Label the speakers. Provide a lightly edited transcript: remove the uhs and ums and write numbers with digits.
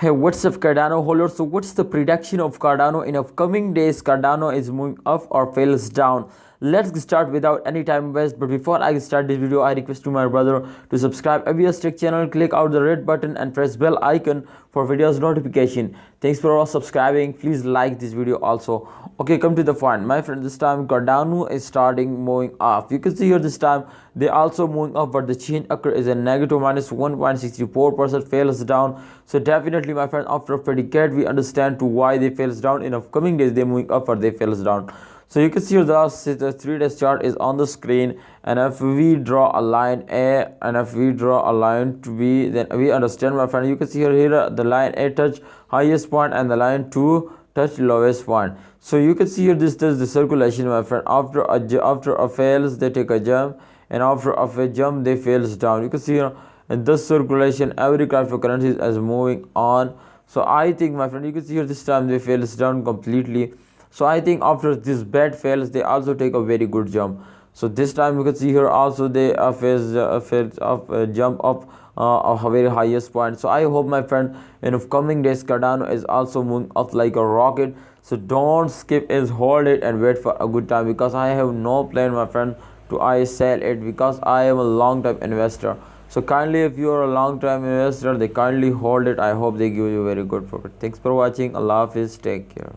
Speaker 1: Hey, what's up, Cardano holders? So, what's the prediction of Cardano in upcoming days? Cardano is moving up or fails down. Let's start without any time waste. But before I start this video, I request to my brother to subscribe ABS Tech channel, click out the red button and press bell icon for videos notification. Thanks for all subscribing. Please like this video also. Okay, come to the point, my friend. This time Cardano is starting moving up. You can see here this time they also moving up, but the change occur is a negative minus 1.64%, fails down. So definitely, my friend, after a predicate we understand to why they fails down. In upcoming days they moving up or they fails down. So you can see here the 3 days chart is on the screen, and if we draw a line A and if we draw a line to B, then we understand, my friend. You can see here the line A touch highest point and the line 2 touch lowest point. So you can see here this is the circulation, my friend. After a fails they take a jump, and after a jump they fails down. You can see here in this circulation every cryptocurrency is moving on. So I think, my friend, you can see here this time they fails down completely. So I think after this bad fails they also take a very good jump. So this time you can see here also they jump up a very highest point. So I hope, my friend, in upcoming days Cardano is also moving up like a rocket. So don't skip it, hold it and wait for a good time, because I have no plan, my friend, to I sell it, because I am a long time investor. So kindly, if you are a long time investor, they kindly hold it. I hope they give you very good profit. Thanks for watching. Allah Hafiz. Take care.